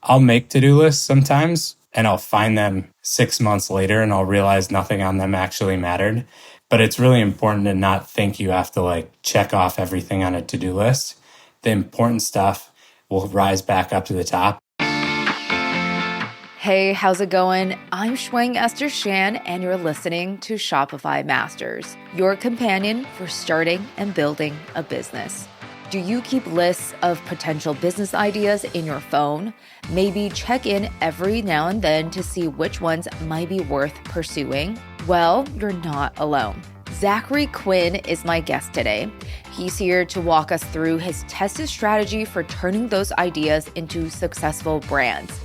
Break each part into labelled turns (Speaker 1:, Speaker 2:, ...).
Speaker 1: I'll make to-do lists sometimes and I'll find them 6 months later and I'll realize nothing on them actually mattered. But it's really important to not think you have to like check off everything on a to-do list. The important stuff will rise back up to the top.
Speaker 2: Hey, how's it going? I'm Shwang Esther Shan, and you're listening to Shopify Masters, your companion for starting and building a business. Do you keep lists of potential business ideas in your phone? Maybe check in every now and then to see which ones might be worth pursuing? Well, you're not alone. Zachary Quinn is my guest today. He's here to walk us through his tested strategy for turning those ideas into successful brands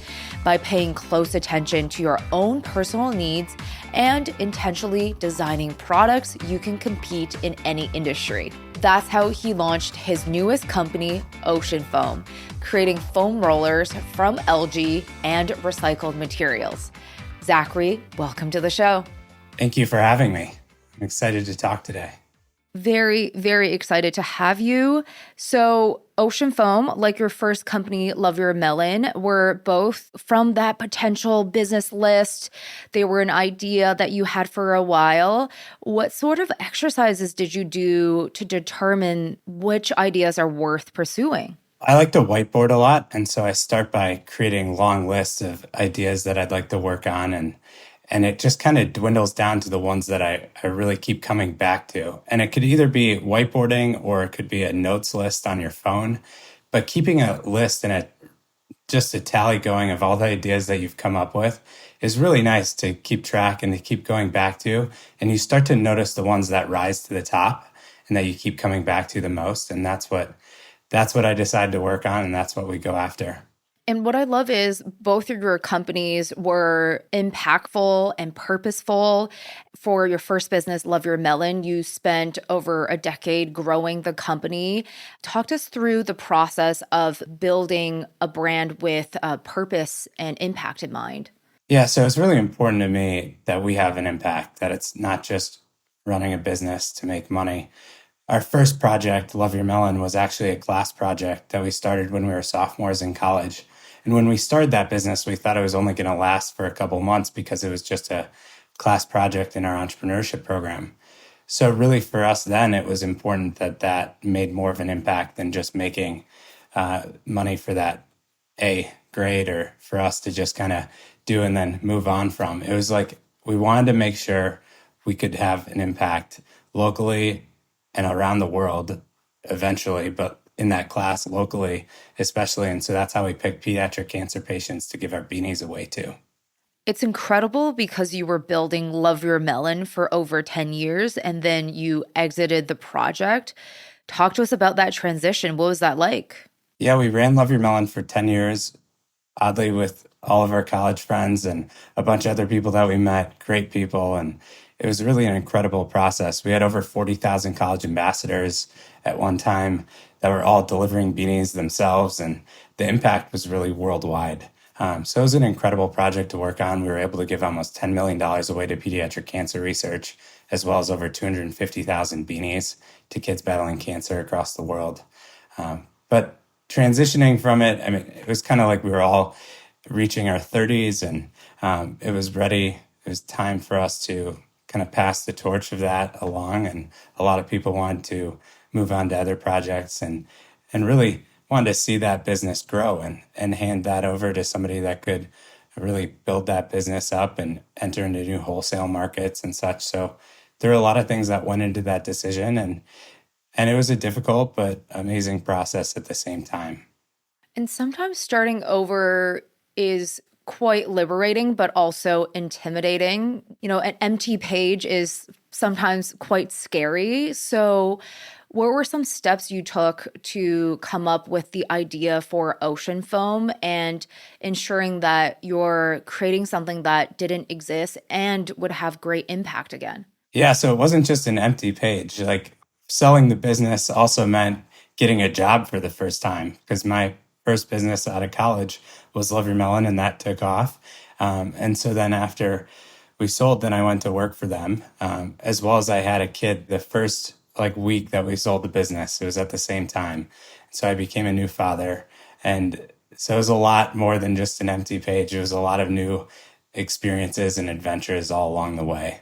Speaker 2: by paying close attention to your own personal needs and intentionally designing products you can compete in any industry. That's how he launched his newest company, Oceanfoam, creating foam rollers from algae and recycled materials. Zachary, welcome to the show.
Speaker 1: Thank you for having me. I'm excited to talk today.
Speaker 2: Very, very excited to have you. So Oceanfoam, like your first company, Love Your Melon, were both from that potential business list. They were an idea that you had for a while. What sort of exercises did you do to determine which ideas are worth pursuing?
Speaker 1: I like to whiteboard a lot, and so I start by creating long lists of ideas that I'd like to work on, and it just kind of dwindles down to the ones that I really keep coming back to. And it could either be whiteboarding or it could be a notes list on your phone. But keeping a list and just a tally going of all the ideas that you've come up with is really nice to keep track and to keep going back to. And you start to notice the ones that rise to the top and that you keep coming back to the most. And that's what I decided to work on, and that's what we go after.
Speaker 2: And what I love is both of your companies were impactful and purposeful. For your first business, Love Your Melon, you spent over a decade growing the company. Talk us through the process of building a brand with purpose and impact in mind.
Speaker 1: Yeah, so it's really important to me that we have an impact, that it's not just running a business to make money. Our first project, Love Your Melon, was actually a class project that we started when we were sophomores in college. And when we started that business, we thought it was only going to last for a couple months because it was just a class project in our entrepreneurship program. So really for us then, it was important that that made more of an impact than just making money for that A grade or for us to just kind of do and then move on from. It was like we wanted to make sure we could have an impact locally and around the world eventually, but in that class locally, especially. And so that's how we picked pediatric cancer patients to give our beanies away to.
Speaker 2: It's incredible because you were building Love Your Melon for over 10 years and then you exited the project. Talk to us about that transition. What was that like?
Speaker 1: Yeah, we ran Love Your Melon for 10 years, oddly, with all of our college friends and a bunch of other people that we met, great people. And it was really an incredible process. We had over 40,000 college ambassadors at one time that were all delivering beanies themselves, and the impact was really worldwide. So it was an incredible project to work on. We were able to give almost $10 million away to pediatric cancer research, as well as over 250,000 beanies to kids battling cancer across the world. But transitioning from it, I mean, it was kind of like we were all reaching our 30s, and it was ready. It was time for us to kind of pass the torch of that along, and a lot of people wanted to move on to other projects and really wanted to see that business grow and hand that over to somebody that could really build that business up and enter into new wholesale markets and such. So there were a lot of things that went into that decision, and it was a difficult but amazing process at the same time.
Speaker 2: And sometimes starting over is quite liberating, but also intimidating. You know, an empty page is sometimes quite scary. So what were some steps you took to come up with the idea for Oceanfoam and ensuring that you're creating something that didn't exist and would have great impact again?
Speaker 1: Yeah, so it wasn't just an empty page. Like selling the business also meant getting a job for the first time, because my first business out of college was Love Your Melon, and that took off. And so then after we sold, then I went to work for them, as well as I had a kid the first week that we sold the business. It was at the same time. So I became a new father. And So it was a lot more than just an empty page. It was a lot of new experiences and adventures all along the way.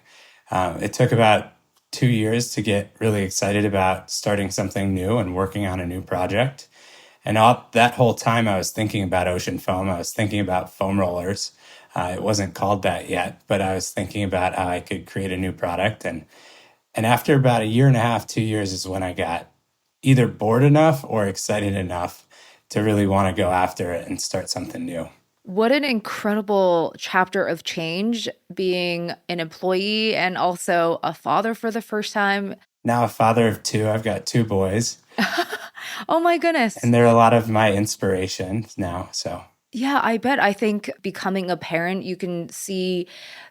Speaker 1: It took about 2 years to get really excited about starting something new and working on a new project. And that whole time, I was thinking about Oceanfoam. I was thinking about foam rollers. It wasn't called that yet, but I was thinking about how I could create a new product. And after about a year and a half, 2 years is when I got either bored enough or excited enough to really want to go after it and start something new.
Speaker 2: What an incredible chapter of change, being an employee and also a father for the first time.
Speaker 1: Now, a father of two, I've got two boys,
Speaker 2: Oh my goodness.
Speaker 1: and they're a lot of my inspiration now. So,
Speaker 2: Yeah, I bet. I think becoming a parent, you can see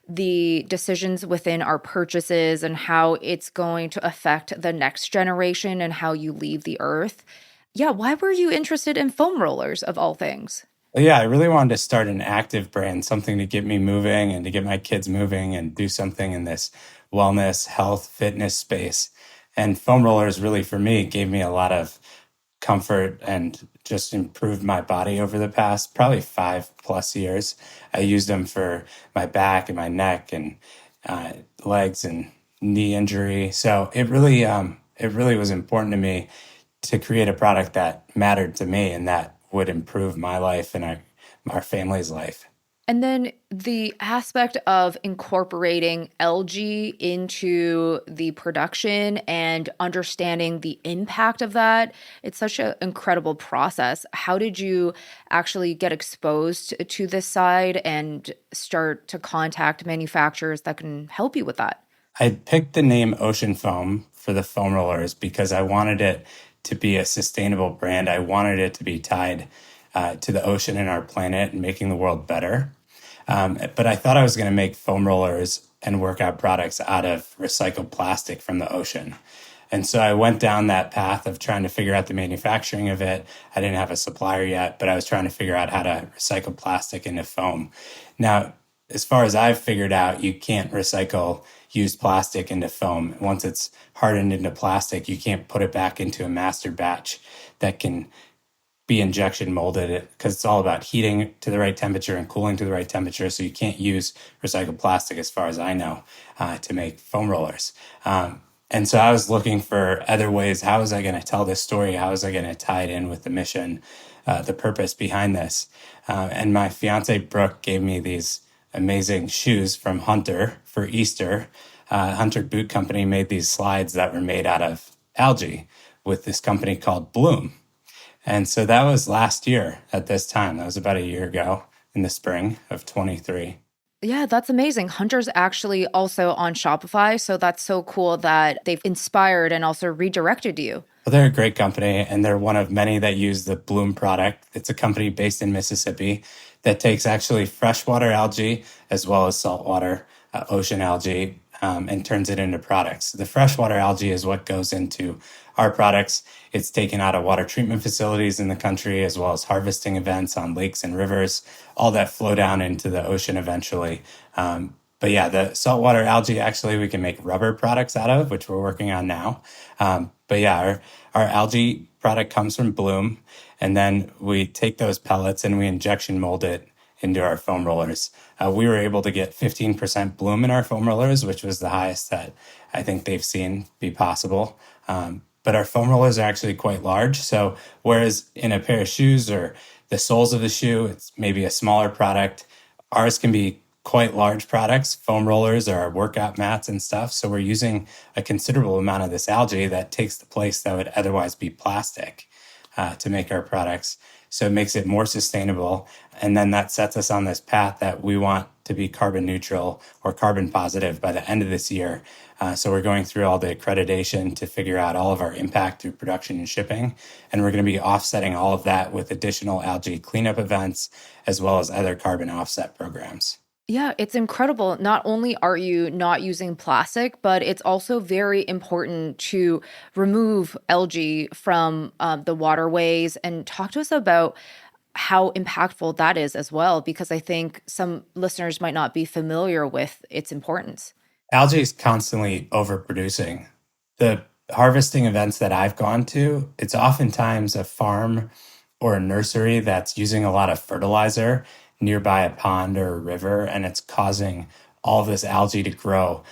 Speaker 2: the decisions within our purchases and how it's going to affect the next generation and how you leave the earth. Yeah, why were you interested in foam rollers of all things?
Speaker 1: but yeah, I really wanted to start an active brand, something to get me moving and to get my kids moving and do something in this wellness, health, fitness space. And foam rollers really, for me, gave me a lot of comfort and just improved my body over the past probably 5+ years. I used them for my back and my neck and legs and knee injury. So it really was important to me to create a product that mattered to me and that would improve my life and our family's life.
Speaker 2: And then the aspect of incorporating algae into the production and understanding the impact of that, it's such an incredible process. How did you actually get exposed to this side and start to contact manufacturers that can help you with that?
Speaker 1: I picked the name Oceanfoam for the foam rollers because I wanted it to be a sustainable brand. I wanted it to be tied to the ocean and our planet and making the world better. But I thought I was going to make foam rollers and workout products out of recycled plastic from the ocean. And so I went down that path of trying to figure out the manufacturing of it. I didn't have a supplier yet, but I was trying to figure out how to recycle plastic into foam. Now, as far as I've figured out, you can't recycle used plastic into foam. Once it's hardened into plastic, you can't put it back into a master batch that can be injection molded because it's all about heating to the right temperature and cooling to the right temperature. So you can't use recycled plastic, as far as I know, to make foam rollers. And so I was looking for other ways. How was I going to tell this story? How was I going to tie it in with the mission, the purpose behind this? And my fiance, Brooke, gave me these amazing shoes from Hunter for Easter. Hunter Boot Company made these slides that were made out of algae with this company called Bloom. And so that was last year at this time. That was about a year ago in the spring of 23.
Speaker 2: Yeah, that's amazing. Hunter's actually also on Shopify. So that's so cool that they've inspired and also redirected you.
Speaker 1: Well, they're a great company, and they're one of many that use the Bloom product. It's a company based in Mississippi that takes actually freshwater algae as well as saltwater ocean algae and turns it into products. The freshwater algae is what goes into our products. It's taken out of water treatment facilities in the country, as well as harvesting events on lakes and rivers, all that flow down into the ocean eventually. But yeah, the saltwater algae, actually, we can make rubber products out of, which we're working on now. But yeah, our algae product comes from Bloom, and then we take those pellets and we injection mold it into our foam rollers. We were able to get 15% Bloom in our foam rollers, which was the highest that I think they've seen be possible. But our foam rollers are actually quite large. So whereas in a pair of shoes or the soles of the shoe, it's maybe a smaller product, ours can be quite large products. Foam rollers are our workout mats and stuff. So we're using a considerable amount of this algae that takes the place that would otherwise be plastic to make our products. So it makes it more sustainable. And then that sets us on this path that we want to be carbon neutral or carbon positive by the end of this year. So we're going through all the accreditation to figure out all of our impact through production and shipping. And we're going to be offsetting all of that with additional algae cleanup events, as well as other carbon offset programs.
Speaker 2: Yeah, it's incredible. Not only are you not using plastic, but it's also very important to remove algae from the waterways and talk to us about how impactful that is as well, because I think some listeners might not be familiar with its importance.
Speaker 1: Algae is constantly overproducing. The harvesting events that I've gone to, it's oftentimes a farm or a nursery that's using a lot of fertilizer nearby a pond or a river, and it's causing all of this algae to grow.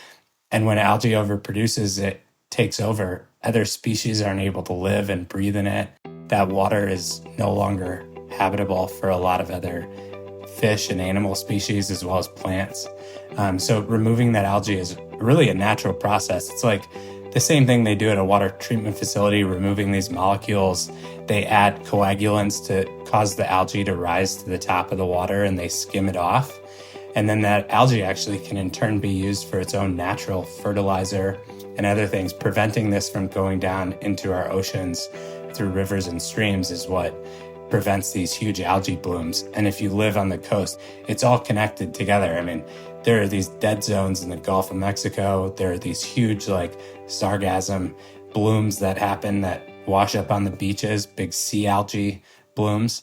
Speaker 1: And when algae overproduces, it takes over. Other species aren't able to live and breathe in it. That water is no longer habitable for a lot of other fish and animal species as well as plants. So removing that algae is really a natural process. It's like the same thing they do at a water treatment facility, removing these molecules. They add coagulants to cause the algae to rise to the top of the water and they skim it off. And then that algae actually can in turn be used for its own natural fertilizer and other things. Preventing this from going down into our oceans through rivers and streams is what prevents these huge algae blooms. And if you live on the coast, it's all connected together. I mean, there are these dead zones in the Gulf of Mexico. There are these huge like sargassum blooms that happen that wash up on the beaches, big sea algae blooms.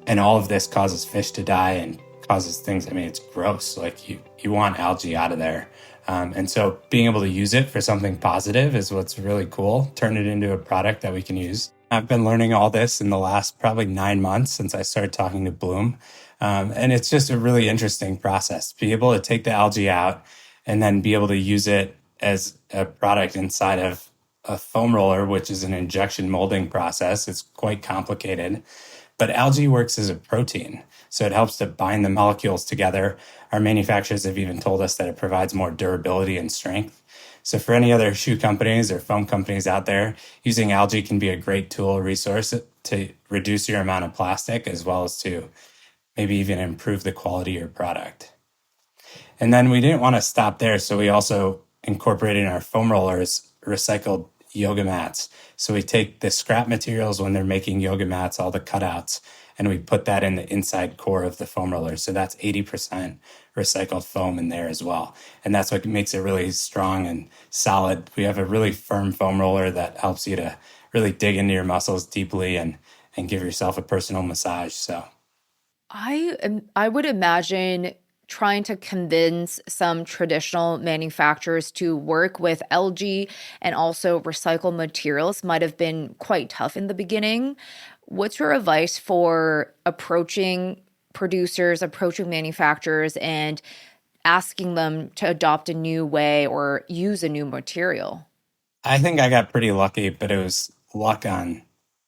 Speaker 1: And all of this causes fish to die and causes things. I mean, it's gross. Like you want algae out of there. And so being able to use it for something positive is what's really cool. Turn it into a product that we can use. I've been learning all this in the last probably 9 months since I started talking to Bloom. And it's just a really interesting process. Be able to take the algae out and then be able to use it as a product inside of a foam roller, which is an injection molding process. It's quite complicated. But algae works as a protein, so it helps to bind the molecules together. Our manufacturers have even told us that it provides more durability and strength. So for any other shoe companies or foam companies out there, using algae can be a great tool, resource to reduce your amount of plastic, as well as to maybe even improve the quality of your product. And then we didn't want to stop there, so we also incorporated in our foam rollers recycled yoga mats. So we take the scrap materials when they're making yoga mats, all the cutouts, and we put that in the inside core of the foam roller. So that's 80% recycled foam in there as well. And that's what makes it really strong and solid. We have a really firm foam roller that helps you to really dig into your muscles deeply and give yourself a personal massage. So
Speaker 2: I would imagine trying to convince some traditional manufacturers to work with algae and also recycled materials might have been quite tough in the beginning. What's your advice for approaching producers, approaching manufacturers, and asking them to adopt a new way or use a new material?
Speaker 1: I think I got pretty lucky, but it was luck on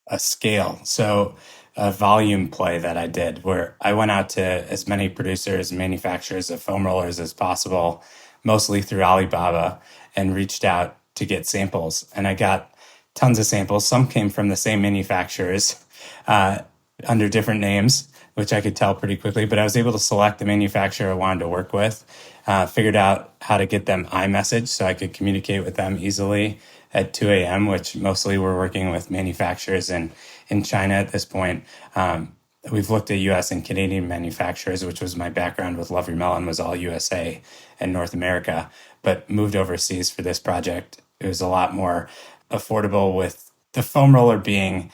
Speaker 1: a scale. So a volume play that I did where I went out to as many producers and manufacturers of foam rollers as possible, mostly through Alibaba, and reached out to get samples. And I got tons of samples. Some came from the same manufacturers uh, under different names, which I could tell pretty quickly. But I was able to select the manufacturer I wanted to work with, figured out how to get them iMessage so I could communicate with them easily at 2 a.m., which mostly we're working with manufacturers in China at this point. We've looked at U.S. and Canadian manufacturers, which was my background with Love Your Melon, was all USA and North America, but moved overseas for this project. It was a lot more affordable with the foam roller being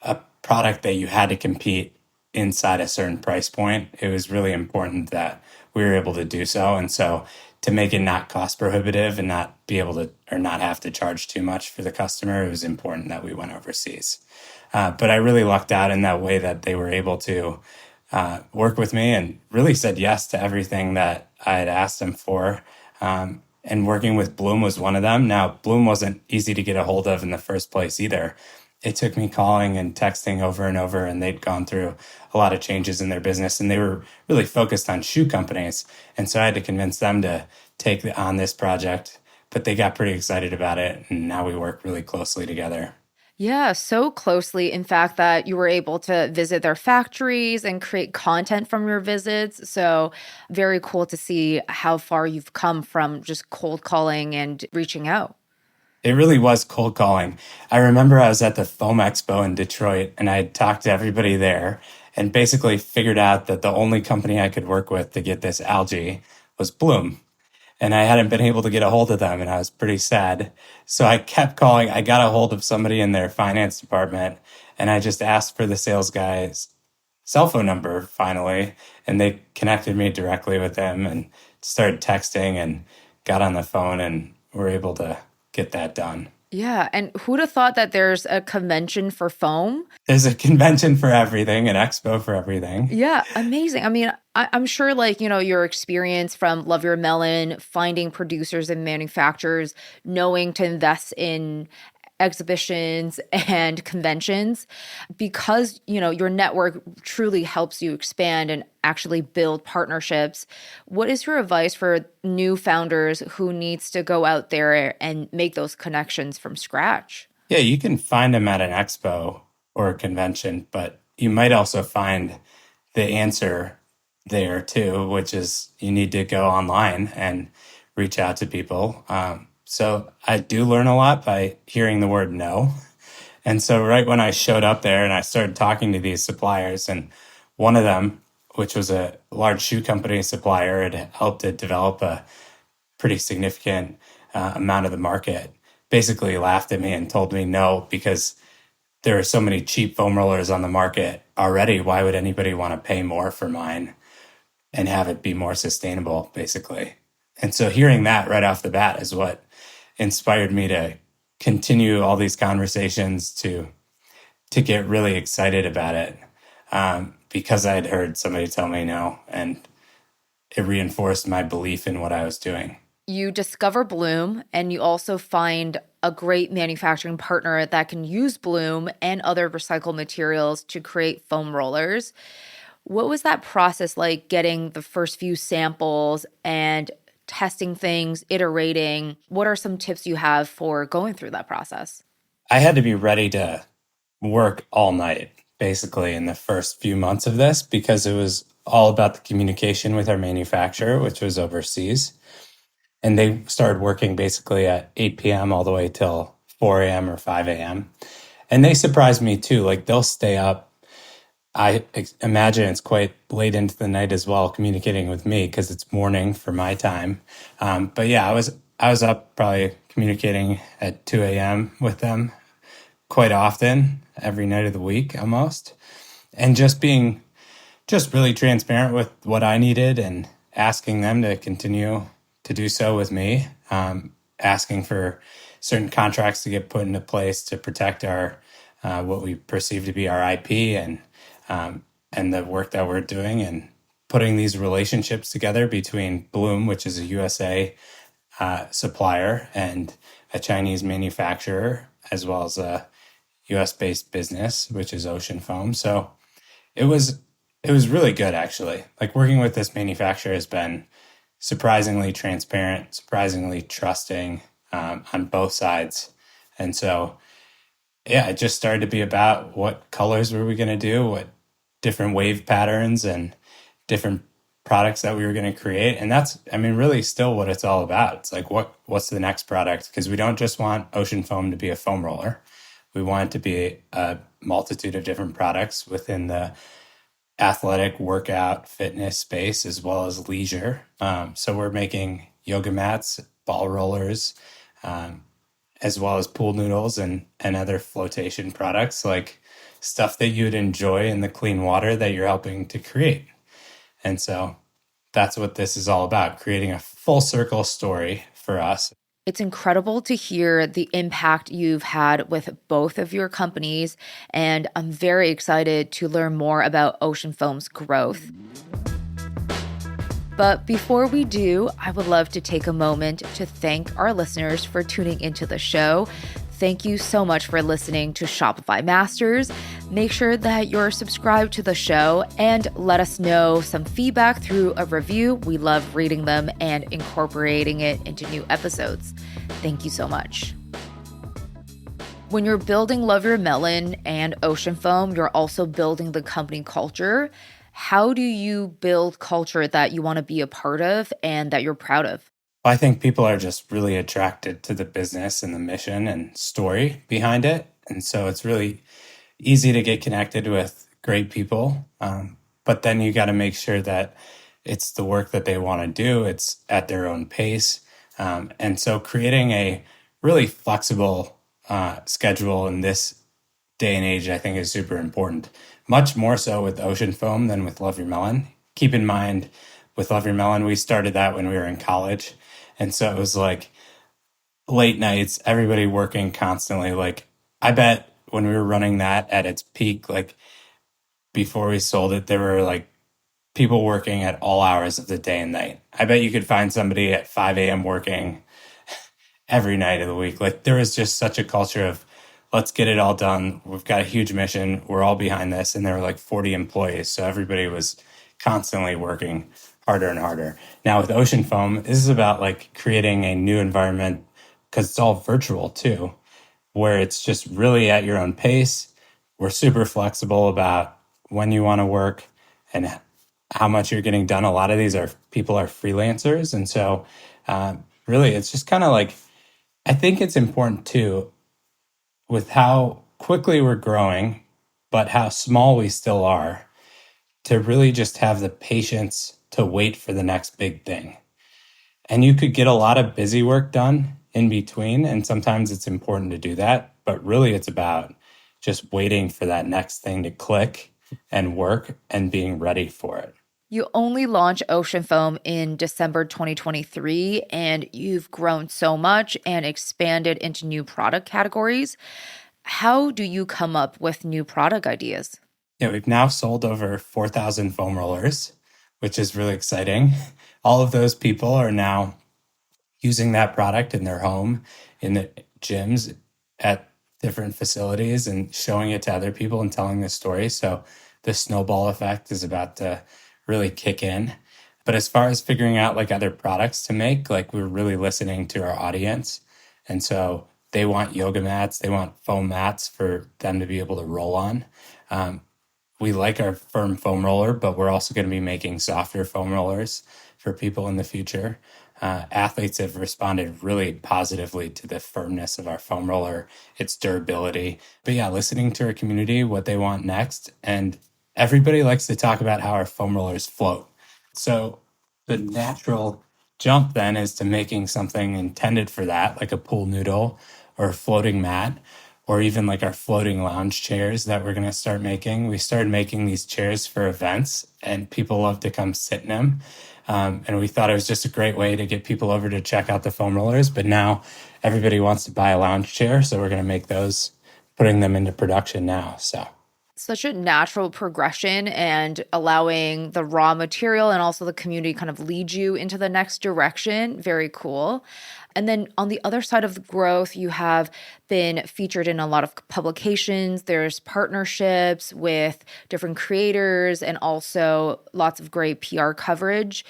Speaker 1: a product that you had to compete inside a certain price point. It was really important that we were able to do so. And so to make it not cost prohibitive and not be able to, or not have to charge too much for the customer, it was important that we went overseas. But I really lucked out in that way that they were able to work with me and really said yes to everything that I had asked them for. And working with Bloom was one of them. Now, Bloom wasn't easy to get a hold of in the first place either. It took me calling and texting over and over, and they'd gone through a lot of changes in their business, and they were really focused on shoe companies. And so I had to convince them to take on this project, but they got pretty excited about it, and now we work really closely together.
Speaker 2: Yeah, so closely, in fact, that you were able to visit their factories and create content from your visits. So, very cool to see how far you've come from just cold calling and reaching out.
Speaker 1: It really was cold calling. I remember I was at the Foam Expo in Detroit and I had talked to everybody there and basically figured out that the only company I could work with to get this algae was Bloom. And I hadn't been able to get a hold of them and I was pretty sad. So I kept calling. I got a hold of somebody in their finance department and I just asked for the sales guy's cell phone number finally. And they connected me directly with them and started texting and got on the phone and were able to get that done.
Speaker 2: Yeah. And who'd have thought that there's a convention for foam?
Speaker 1: There's a convention for everything, an expo for everything.
Speaker 2: Yeah, amazing. I mean, I'm sure, like, your experience from Love Your Melon, finding producers and manufacturers, knowing to invest in exhibitions and conventions, because, your network truly helps you expand and actually build partnerships. What is your advice for new founders who needs to go out there and make those connections from scratch?
Speaker 1: Yeah, you can find them at an expo or a convention, but you might also find the answer there too, which is you need to go online and reach out to people. So I do learn a lot by hearing the word no. And so right when I showed up there and I started talking to these suppliers, and one of them, which was a large shoe company supplier, had helped to develop a pretty significant amount of the market, basically laughed at me and told me no, because there are so many cheap foam rollers on the market already. Why would anybody want to pay more for mine and have it be more sustainable, basically? And so hearing that right off the bat is what inspired me to continue all these conversations, to get really excited about it, because I had heard somebody tell me no, and it reinforced my belief in what I was doing.
Speaker 2: You discover Bloom, and you also find a great manufacturing partner that can use Bloom and other recycled materials to create foam rollers. What was that process like, getting the first few samples and testing things, iterating? What are some tips you have for going through that process?
Speaker 1: I had to be ready to work all night, basically, in the first few months of this, because it was all about the communication with our manufacturer, which was overseas. And they started working basically at 8 p.m. all the way till 4 a.m. or 5 a.m. And they surprised me too. Like they'll stay up. Imagine it's quite late into the night as well, communicating with me because it's morning for my time. But yeah, I was up probably communicating at 2 a.m. with them quite often, every night of the week almost, and just really transparent with what I needed and asking them to continue to do so with me, asking for certain contracts to get put into place to protect our what we perceive to be our IP, and the work that we're doing, and putting these relationships together between Bloom, which is a USA supplier, and a Chinese manufacturer, as well as a US based business, which is Oceanfoam. So it was it was really good, actually. Like working with this manufacturer has been surprisingly transparent, surprisingly trusting, on both sides. And so, yeah, it just started to be about what colors were we going to do, what different wave patterns and different products that we were going to create. And that's, I mean, really still what it's all about. It's like, what's the next product? Because we don't just want Ocean Foam to be a foam roller. We want it to be a multitude of different products within the athletic workout fitness space as well as leisure. So we're making yoga mats, ball rollers, um, as well as pool noodles and other flotation products, like stuff that you'd enjoy in the clean water that you're helping to create. And so that's what this is all about, creating a full circle story for us.
Speaker 2: It's incredible to hear the impact you've had with both of your companies, and I'm very excited to learn more about Ocean Foam's growth. But before we do, I would love to take a moment to thank our listeners for tuning into the show. Thank you so much for listening to Shopify Masters. Make sure that you're subscribed to the show and let us know some feedback through a review. We love reading them and incorporating it into new episodes. Thank you so much. When you're building Love Your Melon and Oceanfoam, you're also building the company culture. How do you build culture that you want to be a part of and that you're proud of?
Speaker 1: I think people are just really attracted to the business and the mission and story behind it. And so it's really easy to get connected with great people. But then you got to make sure that it's the work that they want to do, it's at their own pace. And so creating a really flexible schedule in this day and age, I think, is super important. Much more so with Ocean Foam than with Love Your Melon. Keep in mind, with Love Your Melon, we started that when we were in college. And so it was like late nights, everybody working constantly. Like, I bet when we were running that at its peak, like before we sold it, there were like people working at all hours of the day and night. I bet you could find somebody at 5 a.m. working every night of the week. Like, there was just such a culture of let's get it all done. We've got a huge mission. We're all behind this. And there were like 40 employees. So everybody was constantly working harder and harder. Now with Oceanfoam, this is about like creating a new environment because it's all virtual too, where it's just really at your own pace. We're super flexible about when you want to work and how much you're getting done. A lot of these are people are freelancers. And so really it's just kind of like, I think it's important too, with how quickly we're growing, but how small we still are, to really just have the patience to wait for the next big thing. And you could get a lot of busy work done in between. And sometimes it's important to do that. But really, it's about just waiting for that next thing to click and work and being ready for it.
Speaker 2: You only launched Oceanfoam in December 2023, and you've grown so much and expanded into new product categories. How do you come up with new product ideas?
Speaker 1: Yeah, we've now sold over 4,000 foam rollers, which is really exciting. All of those people are now using that product in their home, in the gyms, at different facilities, and showing it to other people and telling the story. So the snowball effect is about to really kick in. But as far as figuring out like other products to make, like we're really listening to our audience. And so they want yoga mats, they want foam mats for them to be able to roll on. We like our firm foam roller, but we're also going to be making softer foam rollers for people in the future. Athletes have responded really positively to the firmness of our foam roller, its durability. But yeah, listening to our community, what they want next. And everybody likes to talk about how our foam rollers float. So the natural jump then is to making something intended for that, like a pool noodle or a floating mat, or even like our floating lounge chairs that we're going to start making. We started making these chairs for events, and people love to come sit in them. And we thought it was just a great way to get people over to check out the foam rollers. But now everybody wants to buy a lounge chair, so we're going to make those, putting them into production now. So
Speaker 2: Such a natural progression and allowing the raw material and also the community kind of lead you into the next direction. Very cool. And then on the other side of the growth, you have been featured in a lot of publications. There's partnerships with different creators and also lots of great PR coverage.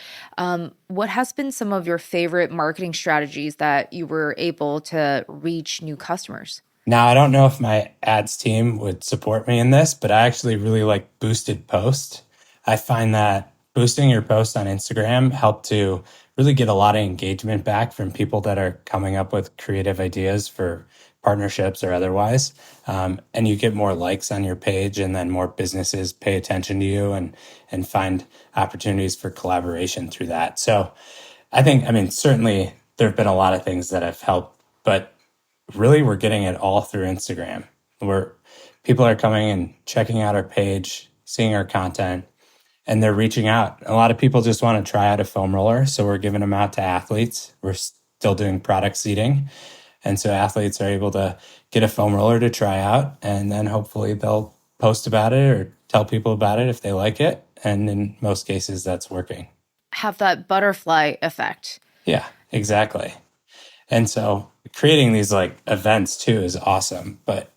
Speaker 2: What has been some of your favorite marketing strategies that you were able to reach new customers?
Speaker 1: now I don't know if my ads team would support me in this, but I actually really like boosted post. I find that boosting your post on Instagram helped to really get a lot of engagement back from people that are coming up with creative ideas for partnerships or otherwise. And you get more likes on your page, and then more businesses pay attention to you and find opportunities for collaboration through that. So I think, I mean, certainly there have been a lot of things that have helped, but really we're getting it all through Instagram, where people are coming and checking out our page, seeing our content, and they're reaching out. A lot of people just want to try out a foam roller, so we're giving them out to athletes. We're still doing product seeding, and so athletes are able to get a foam roller to try out, and then hopefully they'll post about it or tell people about it if they like it. And in most cases, that's working.
Speaker 2: Have that butterfly effect.
Speaker 1: Yeah, exactly. And so creating these like events too is awesome. But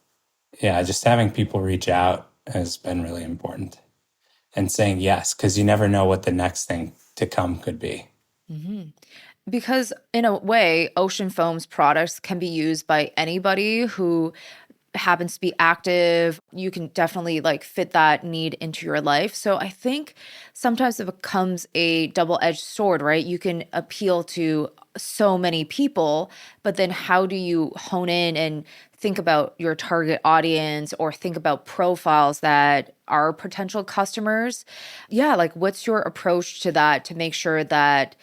Speaker 1: yeah, just having people reach out has been really important, and saying yes, because you never know what the next thing to come could be.
Speaker 2: Because in a way, Ocean Foam's products can be used by anybody who happens to be active. You can definitely like fit that need into your life. So I think sometimes it becomes a double-edged sword, right? You can appeal to so many people, but then how do you hone in and think about your target audience or think about profiles that are potential customers? Yeah, like what's your approach to that to make sure that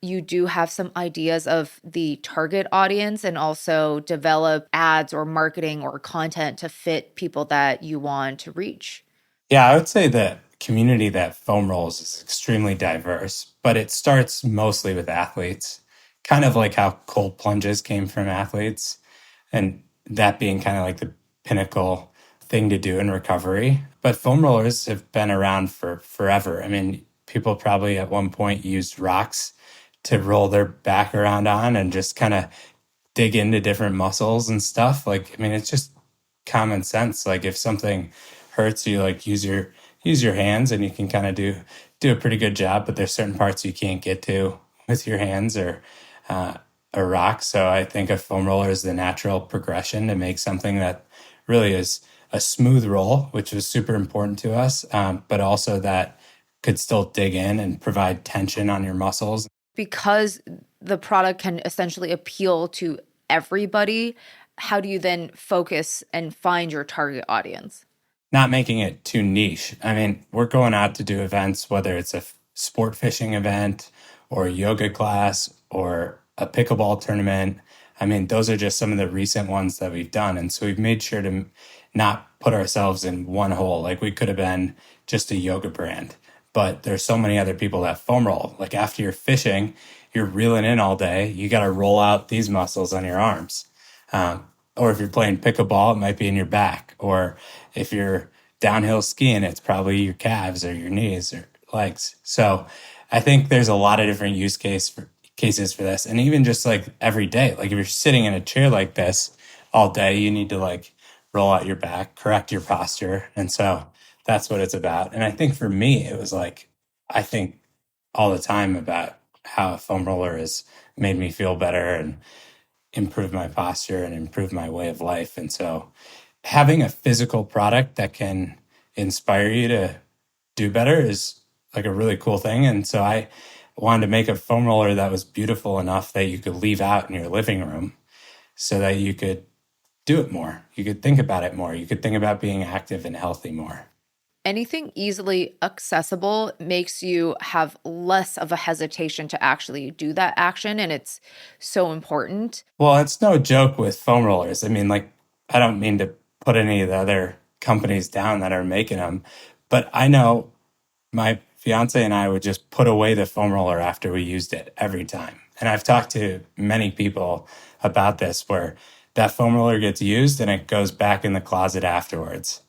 Speaker 2: you do have some ideas of the target audience and also develop ads or marketing or content to fit people that you want to reach?
Speaker 1: Yeah, I would say the community that foam rolls is extremely diverse, but it starts mostly with athletes. kind of like how cold plunges came from athletes, and that being kind of like the pinnacle thing to do in recovery. But foam rollers have been around for forever. I mean, people probably at one point used rocks to roll their back around on and just kind of dig into different muscles and stuff. Like, I mean, it's just common sense. Like if something hurts you, like use your hands and you can kind of do a pretty good job, but there's certain parts you can't get to with your hands uh, or rock. So I think a foam roller is the natural progression to make something that really is a smooth roll, which is super important to us, but also that could still dig in and provide tension on your muscles.
Speaker 2: Because the product can essentially appeal to everybody, how do you then focus and find your target audience?
Speaker 1: Not making it too niche. I mean, we're going out to do events, whether it's a sport fishing event or a yoga class or a pickleball tournament. I mean, those are just some of the recent ones that we've done. And so we've made sure to not put ourselves in one hole. Like we could have been just a yoga brand, but there's so many other people that foam roll. Like after you're fishing, you're reeling in all day. You got to roll out these muscles on your arms. Or if you're playing pickleball, it might be in your back. Or if you're downhill skiing, it's probably your calves or your knees or legs. So I think there's a lot of different cases for this. And even just like every day, like if you're sitting in a chair like this all day, you need to like roll out your back, correct your posture. And so that's what it's about. And I think for me, it was like, I think all the time about how a foam roller has made me feel better and improve my posture and improve my way of life. And so having a physical product that can inspire you to do better is like a really cool thing. And so I wanted to make a foam roller that was beautiful enough that you could leave out in your living room so that you could do it more. You could think about it more. You could think about being active and healthy more.
Speaker 2: Anything easily accessible makes you have less of a hesitation to actually do that action. And it's so important.
Speaker 1: Well, it's no joke with foam rollers. I mean, like, I don't mean to put any of the other companies down that are making them, but I know my fiance and I would just put away the foam roller after we used it every time. And I've talked to many people about this where that foam roller gets used and it goes back in the closet afterwards.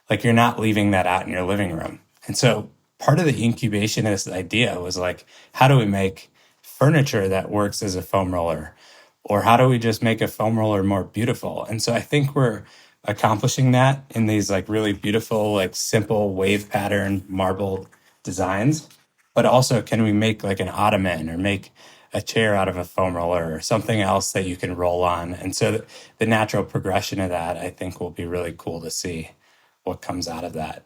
Speaker 1: Like you're not leaving that out in your living room. And so part of the incubation of this idea was like, how do we make furniture that works as a foam roller? Or how do we just make a foam roller more beautiful? And so I think we're accomplishing that in these like really beautiful, like simple wave pattern marbled designs. But also, can we make like an ottoman or make a chair out of a foam roller or something else that you can roll on? And so the natural progression of that, I think, will be really cool to see what comes out of that.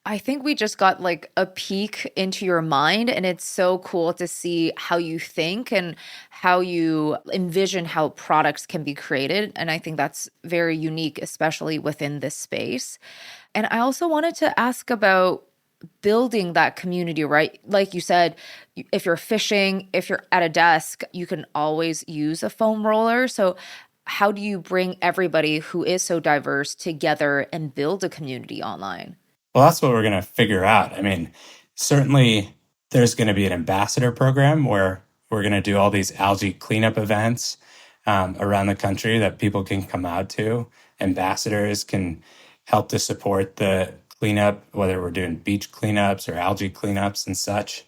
Speaker 2: I think we just got like a peek into your mind, and it's so cool to see how you think and how you envision how products can be created. And I think that's very unique, especially within this space. And I also wanted to ask about building that community, right? Like you said, if you're fishing, if you're at a desk, you can always use a foam roller. So, how do you bring everybody who is so diverse together and build a community online?
Speaker 1: Well, that's what we're going to figure out. I mean, certainly there's going to be an ambassador program where we're going to do all these algae cleanup events around the country that people can come out to. Ambassadors can help to support the cleanup, whether we're doing beach cleanups or algae cleanups and such.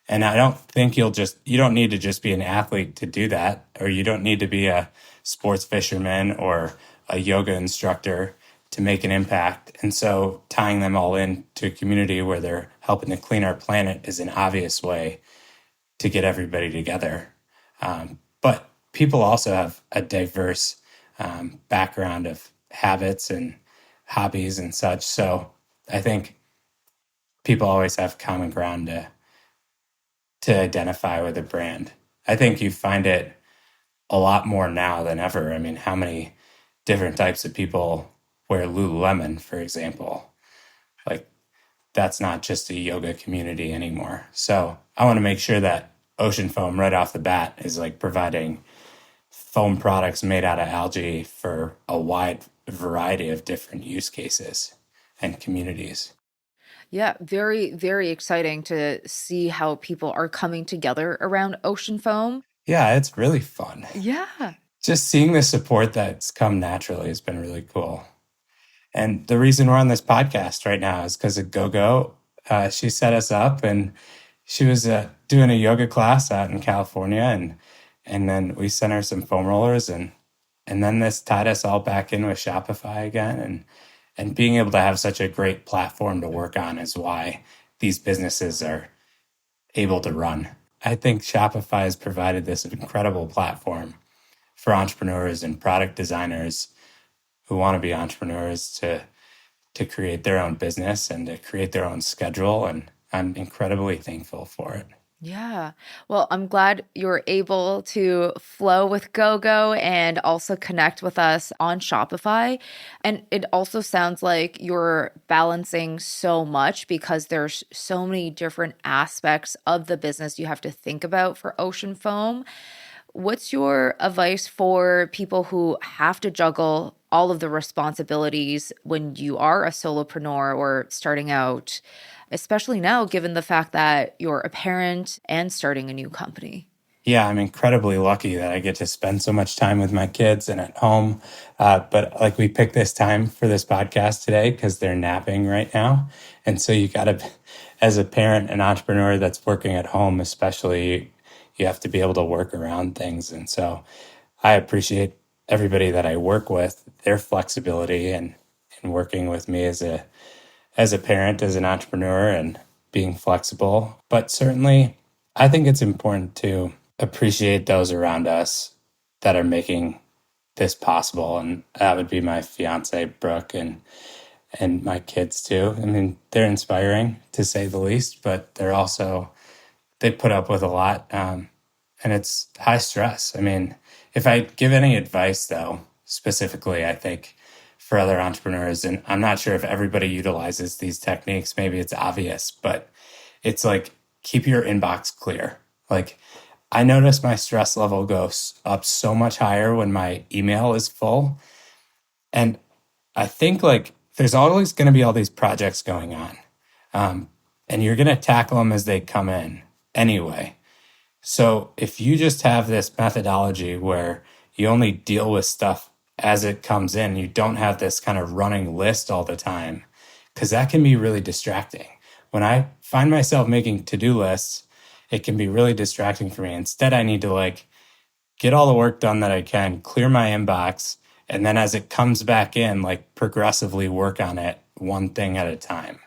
Speaker 1: And I don't think you don't need to just be an athlete to do that, or you don't need to be a sports fisherman or a yoga instructor to make an impact. And so tying them all into a community where they're helping to clean our planet is an obvious way to get everybody together. But people also have a diverse background of habits and hobbies and such. So I think people always have common ground to identify with a brand. I think you find it a lot more now than ever. I mean, how many different types of people wear Lululemon, for example? Like, that's not just a yoga community anymore. So I want to make sure that Oceanfoam right off the bat is like providing foam products made out of algae for a wide variety of different use cases and communities.
Speaker 2: Yeah, very, very exciting to see how people are coming together around ocean foam.
Speaker 1: Yeah, it's really fun.
Speaker 2: Yeah.
Speaker 1: Just seeing the support that's come naturally has been really cool. And the reason we're on this podcast right now is because of GoGo. She set us up, and she was doing a yoga class out in California, and then we sent her some foam rollers, and then this tied us all back in with Shopify again, and being able to have such a great platform to work on is why these businesses are able to run. I think Shopify has provided this incredible platform for entrepreneurs and product designers who want to be entrepreneurs to create their own business and to create their own schedule. And I'm incredibly thankful for it.
Speaker 2: Yeah. Well, I'm glad you're able to flow with GoGo and also connect with us on Shopify. And it also sounds like you're balancing so much because there's so many different aspects of the business you have to think about for Oceanfoam. What's your advice for people who have to juggle all of the responsibilities when you are a solopreneur or starting out, especially now, given the fact that you're a parent and starting a new company?
Speaker 1: Yeah, I'm incredibly lucky that I get to spend so much time with my kids and at home. But like we picked this time for this podcast today because they're napping right now. And so you got to, as a parent and entrepreneur that's working at home, especially, you have to be able to work around things. And so I appreciate everybody that I work with, their flexibility and working with me as a parent, as an entrepreneur, and being flexible. But certainly, I think it's important to appreciate those around us that are making this possible. And that would be my fiance, Brooke, and my kids too. I mean, they're inspiring to say the least, but they put up with a lot. And it's high stress. I mean, if I give any advice, though, specifically, I think for other entrepreneurs, and I'm not sure if everybody utilizes these techniques, maybe it's obvious, but it's like keep your inbox clear. Like, I notice my stress level goes up so much higher when my email is full. And I think like there's always going to be all these projects going on. And you're going to tackle them as they come in anyway. So if you just have this methodology where you only deal with stuff as it comes in, you don't have this kind of running list all the time, because that can be really distracting. When I find myself making to-do lists, it can be really distracting for me. Instead, I need to like get all the work done that I can, clear my inbox, and then as it comes back in, like progressively work on it one thing at a time.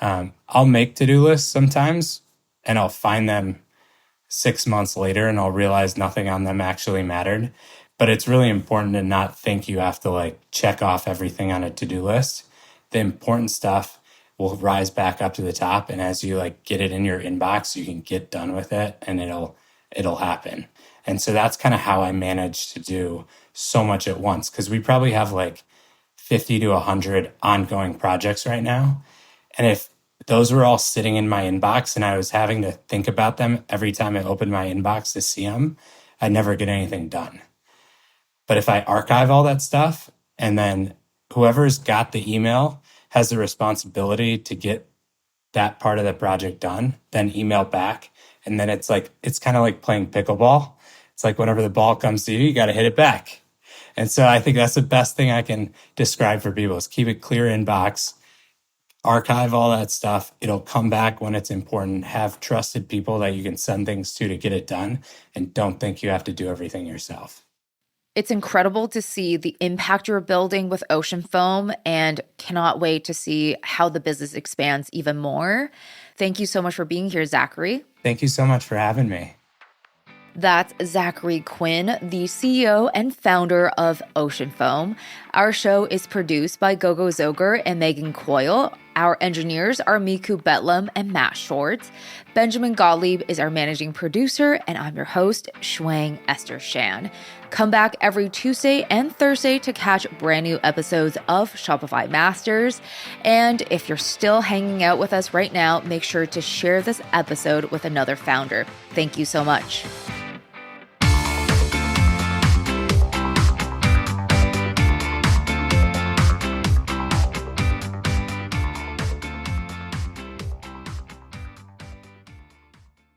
Speaker 1: I'll make to-do lists sometimes, and I'll find them 6 months later and I'll realize nothing on them actually mattered. But it's really important to not think you have to like check off everything on a to-do list. The important stuff will rise back up to the top. And as you like get it in your inbox, you can get done with it and it'll happen. And so that's kind of how I manage to do so much at once. Cause we probably have like 50 to 100 ongoing projects right now. And if those were all sitting in my inbox and I was having to think about them every time I opened my inbox to see them, I'd never get anything done. But if I archive all that stuff and then whoever's got the email has the responsibility to get that part of the project done, then email back. And then it's kind of like playing pickleball. It's like whenever the ball comes to you, you got to hit it back. And so I think that's the best thing I can describe for people is keep it clear inbox. Archive all that stuff. It'll come back when it's important. Have trusted people that you can send things to get it done, and don't think you have to do everything yourself.
Speaker 2: It's incredible to see the impact you're building with Oceanfoam and cannot wait to see how the business expands even more. Thank you so much for being here, Zachary.
Speaker 1: Thank you so much for having me.
Speaker 2: That's Zachary Quinn, the CEO and founder of Oceanfoam. Our show is produced by Gogo Zoger and Megan Coyle. Our engineers are Miku Betlam and Matt Short. Benjamin Gottlieb is our managing producer, and I'm your host, Shuang Esther Shan. Come back every Tuesday and Thursday to catch brand new episodes of Shopify Masters. And if you're still hanging out with us right now, make sure to share this episode with another founder. Thank you so much.